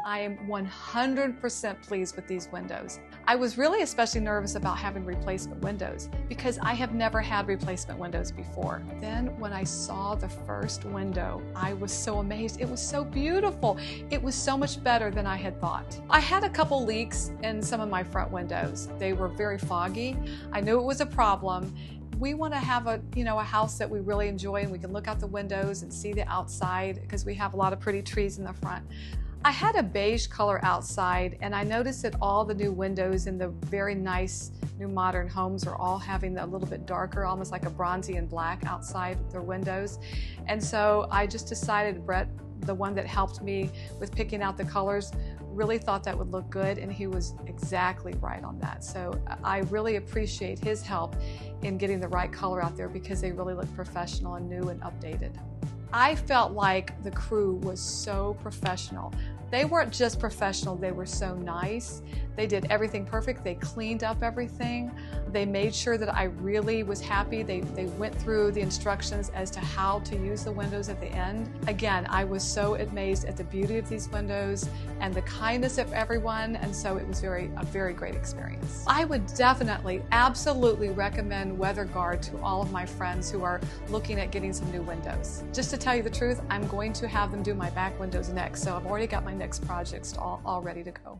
I am 100% pleased with these windows. I was really especially nervous about having replacement windows because I have never had replacement windows before. Then when I saw the first window, I was so amazed. It was so beautiful. It was so much better than I had thought. I had a couple leaks in some of my front windows. They were very foggy. I knew it was a problem. We want to have a house that we really enjoy and we can look out the windows and see the outside because we have a lot of pretty trees in the front. I had a beige color outside and I noticed that all the new windows in the very nice new modern homes are all having a little bit darker, almost like a bronzy and black outside their windows. And so I just decided, Brent, the one that helped me with picking out the colors, really thought that would look good, and he was exactly right on that. So I really appreciate his help in getting the right color out there because they really look professional and new and updated. I felt like the crew was so professional. They weren't just professional, they were so nice. They did everything perfect. They cleaned up everything. They made sure that I really was happy. They went through the instructions as to how to use the windows at the end. Again, I was so amazed at the beauty of these windows and the kindness of everyone, and so it was a very great experience. I would definitely, absolutely recommend WeatherGard to all of my friends who are looking at getting some new windows. Just to tell you the truth, I'm going to have them do my back windows next, so I've already got my next projects all ready to go.